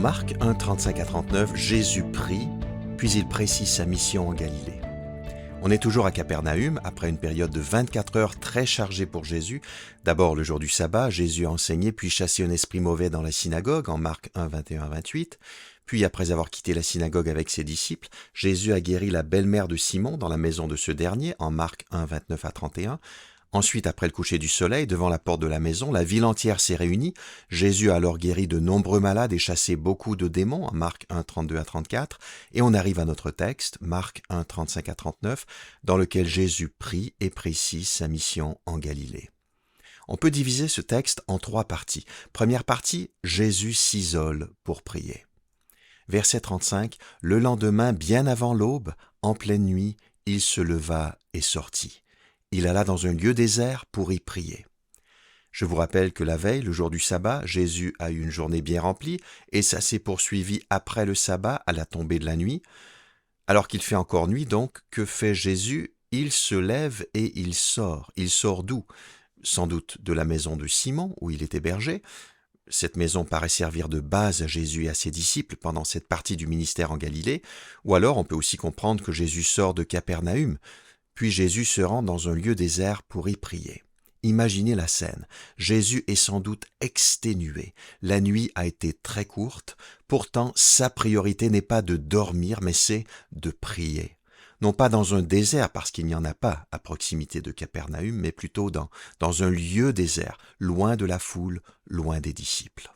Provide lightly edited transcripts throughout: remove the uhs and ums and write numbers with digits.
Marc 1, 35 à 39, Jésus prie, puis il précise sa mission en Galilée. On est toujours à Capernaüm, après une période de 24 heures très chargée pour Jésus. D'abord le jour du sabbat, Jésus a enseigné puis chassé un esprit mauvais dans la synagogue, en Marc 1, 21 à 28. Puis après avoir quitté la synagogue avec ses disciples, Jésus a guéri la belle-mère de Simon dans la maison de ce dernier, en Marc 1, 29 à 31. Ensuite, après le coucher du soleil, devant la porte de la maison, la ville entière s'est réunie. Jésus a alors guéri de nombreux malades et chassé beaucoup de démons, en Marc 1, 32 à 34. Et on arrive à notre texte, Marc 1, 35 à 39, dans lequel Jésus prie et précise sa mission en Galilée. On peut diviser ce texte en 3 parties. Première partie, Jésus s'isole pour prier. Verset 35, le lendemain, bien avant l'aube, en pleine nuit, il se leva et sortit. Il alla dans un lieu désert pour y prier. Je vous rappelle que la veille, le jour du sabbat, Jésus a eu une journée bien remplie et ça s'est poursuivi après le sabbat à la tombée de la nuit. Alors qu'il fait encore nuit donc, que fait Jésus ? Il se lève et il sort. Il sort d'où ? Sans doute de la maison de Simon où il est hébergé. Cette maison paraît servir de base à Jésus et à ses disciples pendant cette partie du ministère en Galilée. Ou alors on peut aussi comprendre que Jésus sort de Capernaüm. Puis Jésus se rend dans un lieu désert pour y prier. Imaginez la scène. Jésus est sans doute exténué. La nuit a été très courte. Pourtant, sa priorité n'est pas de dormir, mais c'est de prier. Non pas dans un désert, parce qu'il n'y en a pas à proximité de Capernaüm, mais plutôt dans un lieu désert, loin de la foule, loin des disciples.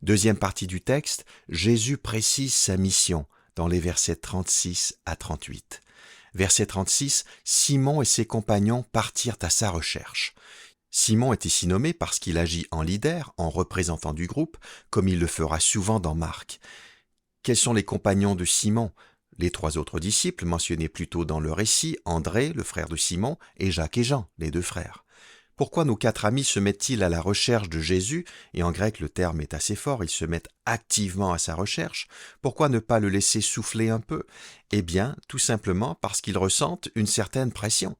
Deuxième partie du texte, Jésus précise sa mission dans les versets 36 à 38. Verset 36, Simon et ses compagnons partirent à sa recherche. Simon est ici nommé parce qu'il agit en leader, en représentant du groupe, comme il le fera souvent dans Marc. Quels sont les compagnons de Simon ? Les 3 autres disciples mentionnés plus tôt dans le récit, André, le frère de Simon, et Jacques et Jean, les 2 frères. Pourquoi nos 4 amis se mettent-ils à la recherche de Jésus ? Et en grec, le terme est assez fort, ils se mettent activement à sa recherche. Pourquoi ne pas le laisser souffler un peu ? Eh bien, tout simplement parce qu'ils ressentent une certaine pression.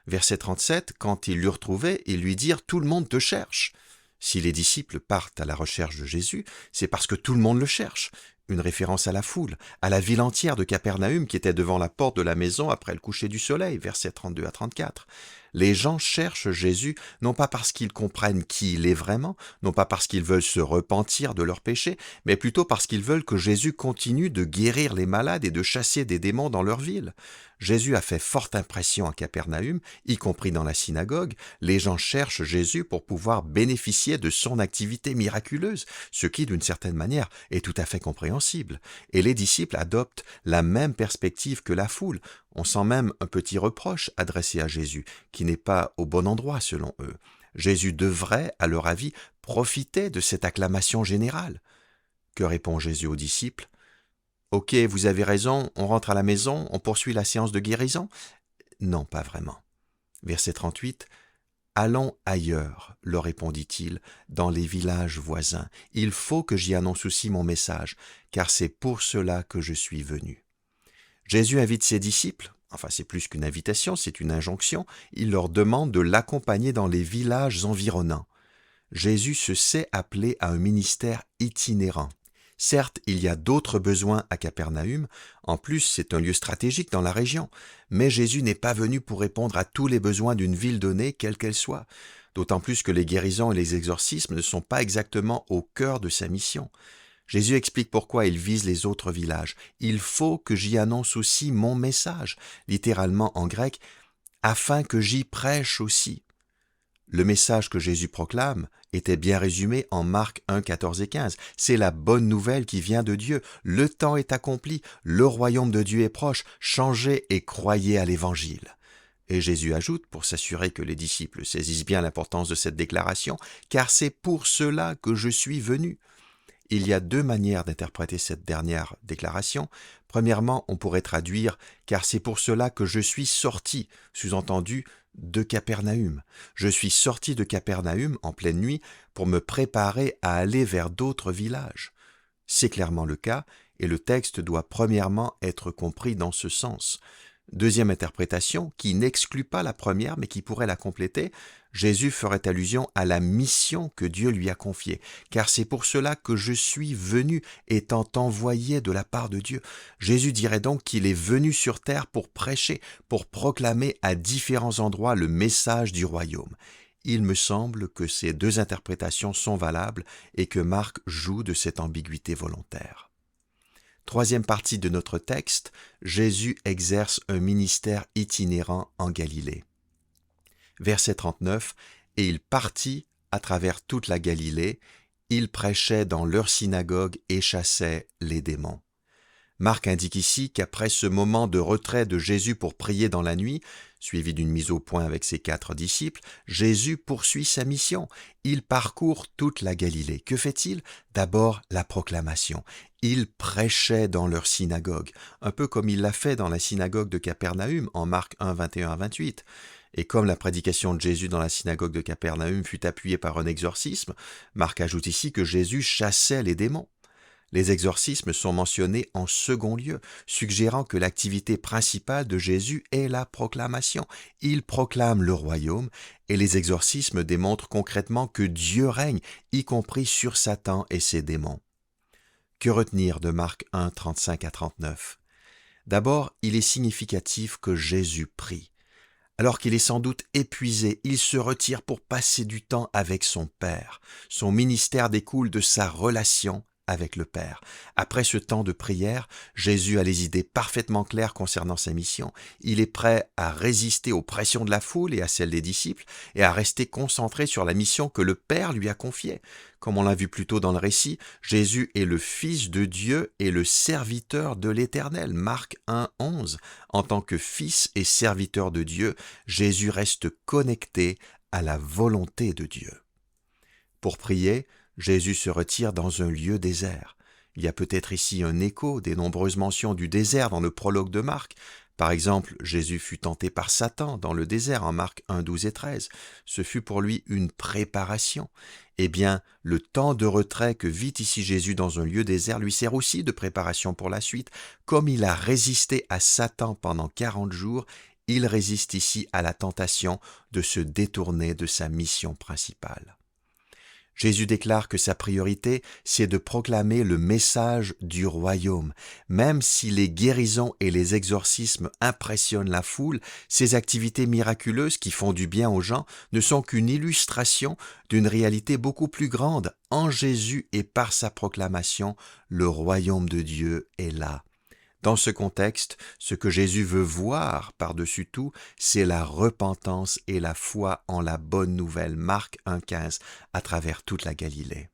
Verset 37, quand ils l'eurent trouvé, ils lui dirent « Tout le monde te cherche ». Si les disciples partent à la recherche de Jésus, c'est parce que tout le monde le cherche. Une référence à la foule, à la ville entière de Capernaüm qui était devant la porte de la maison après le coucher du soleil, versets 32 à 34. Les gens cherchent Jésus non pas parce qu'ils comprennent qui il est vraiment, non pas parce qu'ils veulent se repentir de leurs péchés, mais plutôt parce qu'ils veulent que Jésus continue de guérir les malades et de chasser des démons dans leur ville. Jésus a fait forte impression à Capernaüm, y compris dans la synagogue. Les gens cherchent Jésus pour pouvoir bénéficier de son activité miraculeuse, ce qui, d'une certaine manière, est tout à fait compréhensible. Et les disciples adoptent la même perspective que la foule. On sent même un petit reproche adressé à Jésus, qui n'est pas au bon endroit selon eux. Jésus devrait, à leur avis, profiter de cette acclamation générale. Que répond Jésus aux disciples ? « Ok, vous avez raison, on rentre à la maison, on poursuit la séance de guérison ?» Non, pas vraiment. Verset 38. « Allons ailleurs, leur répondit-il, dans les villages voisins. Il faut que j'y annonce aussi mon message, car c'est pour cela que je suis venu. » Jésus invite ses disciples, enfin c'est plus qu'une invitation, c'est une injonction, il leur demande de l'accompagner dans les villages environnants. Jésus se sait appelé à un ministère itinérant. Certes, il y a d'autres besoins à Capernaüm, en plus c'est un lieu stratégique dans la région, mais Jésus n'est pas venu pour répondre à tous les besoins d'une ville donnée, quelle qu'elle soit, d'autant plus que les guérisons et les exorcismes ne sont pas exactement au cœur de sa mission. Jésus explique pourquoi il vise les autres villages. « Il faut que j'y annonce aussi mon message », littéralement en grec, « afin que j'y prêche aussi ». Le message que Jésus proclame était bien résumé en Marc 1, 14 et 15. C'est la bonne nouvelle qui vient de Dieu. Le temps est accompli, le royaume de Dieu est proche. Changez et croyez à l'Évangile. Et Jésus ajoute, pour s'assurer que les disciples saisissent bien l'importance de cette déclaration, « Car c'est pour cela que je suis venu ». Il y a 2 manières d'interpréter cette dernière déclaration. Premièrement, on pourrait traduire « car c'est pour cela que je suis sorti », sous-entendu de Capernaüm. Je suis sorti de Capernaüm en pleine nuit pour me préparer à aller vers d'autres villages. C'est clairement le cas, et le texte doit premièrement être compris dans ce sens. Deuxième interprétation, qui n'exclut pas la première, mais qui pourrait la compléter, Jésus ferait allusion à la mission que Dieu lui a confiée, car c'est pour cela que je suis venu, étant envoyé de la part de Dieu. Jésus dirait donc qu'il est venu sur terre pour prêcher, pour proclamer à différents endroits le message du royaume. Il me semble que ces deux interprétations sont valables et que Marc joue de cette ambiguïté volontaire. Troisième partie de notre texte, Jésus exerce un ministère itinérant en Galilée. Verset 39, « Et il partit à travers toute la Galilée, il prêchait dans leur synagogue et chassait les démons. » Marc indique ici qu'après ce moment de retrait de Jésus pour prier dans la nuit, suivi d'une mise au point avec ses 4 disciples, Jésus poursuit sa mission. Il parcourt toute la Galilée. Que fait-il? D'abord, la proclamation. Il prêchait dans leur synagogue, un peu comme il l'a fait dans la synagogue de Capernaüm en Marc 1, 21 à 28. Et comme la prédication de Jésus dans la synagogue de Capernaüm fut appuyée par un exorcisme, Marc ajoute ici que Jésus chassait les démons. Les exorcismes sont mentionnés en second lieu, suggérant que l'activité principale de Jésus est la proclamation. Il proclame le royaume et les exorcismes démontrent concrètement que Dieu règne, y compris sur Satan et ses démons. Que retenir de Marc 1, 35 à 39? D'abord, il est significatif que Jésus prie. Alors qu'il est sans doute épuisé, il se retire pour passer du temps avec son Père. Son ministère découle de sa relation avec le Père. Après ce temps de prière, Jésus a les idées parfaitement claires concernant sa mission. Il est prêt à résister aux pressions de la foule et à celles des disciples et à rester concentré sur la mission que le Père lui a confiée. Comme on l'a vu plus tôt dans le récit, Jésus est le Fils de Dieu et le serviteur de l'Éternel. Marc 1, 11. En tant que Fils et serviteur de Dieu, Jésus reste connecté à la volonté de Dieu. Pour prier, Jésus se retire dans un lieu désert. Il y a peut-être ici un écho des nombreuses mentions du désert dans le prologue de Marc. Par exemple, Jésus fut tenté par Satan dans le désert en Marc 1, 12 et 13. Ce fut pour lui une préparation. Eh bien, le temps de retrait que vit ici Jésus dans un lieu désert lui sert aussi de préparation pour la suite. Comme il a résisté à Satan pendant 40 jours, il résiste ici à la tentation de se détourner de sa mission principale. Jésus déclare que sa priorité, c'est de proclamer le message du royaume. Même si les guérisons et les exorcismes impressionnent la foule, ces activités miraculeuses qui font du bien aux gens ne sont qu'une illustration d'une réalité beaucoup plus grande. En Jésus et par sa proclamation, le royaume de Dieu est là. Dans ce contexte, ce que Jésus veut voir par-dessus tout, c'est la repentance et la foi en la bonne nouvelle, Marc 1,15, à travers toute la Galilée.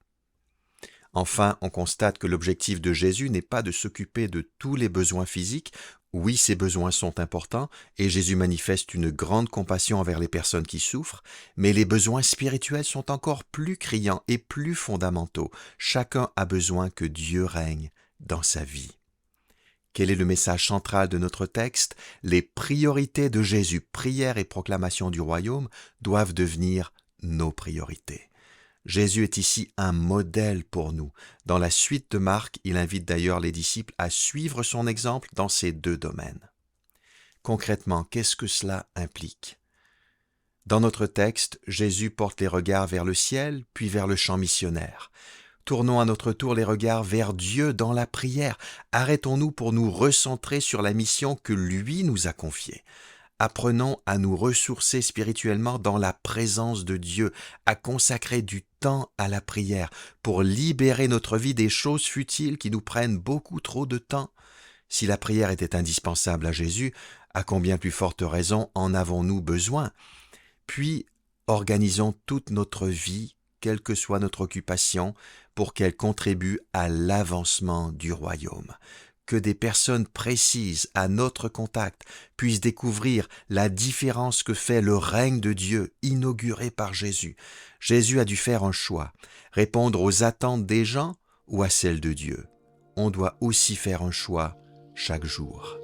Enfin, on constate que l'objectif de Jésus n'est pas de s'occuper de tous les besoins physiques. Oui, ces besoins sont importants et Jésus manifeste une grande compassion envers les personnes qui souffrent, mais les besoins spirituels sont encore plus criants et plus fondamentaux. Chacun a besoin que Dieu règne dans sa vie. Quel est le message central de notre texte? Les priorités de Jésus, prière et proclamation du royaume, doivent devenir nos priorités. Jésus est ici un modèle pour nous. Dans la suite de Marc, il invite d'ailleurs les disciples à suivre son exemple dans ces deux domaines. Concrètement, qu'est-ce que cela implique? Dans notre texte, Jésus porte les regards vers le ciel, puis vers le champ missionnaire. Tournons à notre tour les regards vers Dieu dans la prière. Arrêtons-nous pour nous recentrer sur la mission que lui nous a confiée. Apprenons à nous ressourcer spirituellement dans la présence de Dieu, à consacrer du temps à la prière pour libérer notre vie des choses futiles qui nous prennent beaucoup trop de temps. Si la prière était indispensable à Jésus, à combien plus forte raison en avons-nous besoin? Puis, organisons toute notre vie, quelle que soit notre occupation, pour qu'elle contribue à l'avancement du royaume. Que des personnes précises à notre contact puissent découvrir la différence que fait le règne de Dieu inauguré par Jésus. Jésus a dû faire un choix, répondre aux attentes des gens ou à celles de Dieu. On doit aussi faire un choix chaque jour.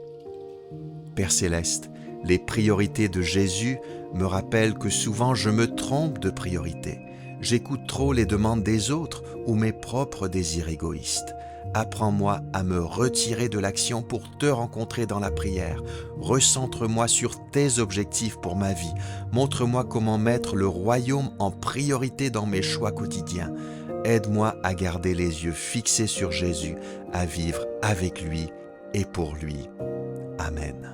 Père Céleste, les priorités de Jésus me rappellent que souvent je me trompe de priorité. J'écoute trop les demandes des autres ou mes propres désirs égoïstes. Apprends-moi à me retirer de l'action pour te rencontrer dans la prière. Recentre-moi sur tes objectifs pour ma vie. Montre-moi comment mettre le royaume en priorité dans mes choix quotidiens. Aide-moi à garder les yeux fixés sur Jésus, à vivre avec lui et pour lui. Amen.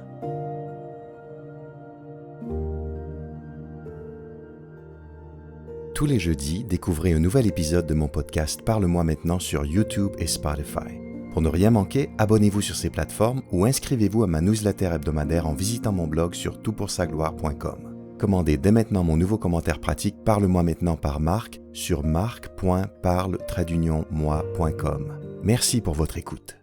Tous les jeudis, découvrez un nouvel épisode de mon podcast Parle-moi maintenant sur YouTube et Spotify. Pour ne rien manquer, abonnez-vous sur ces plateformes ou inscrivez-vous à ma newsletter hebdomadaire en visitant mon blog sur toutpoursagloire.com. Commandez dès maintenant mon nouveau commentaire pratique Parle-moi maintenant par Marc sur marc.parle-moi.com. Merci pour votre écoute.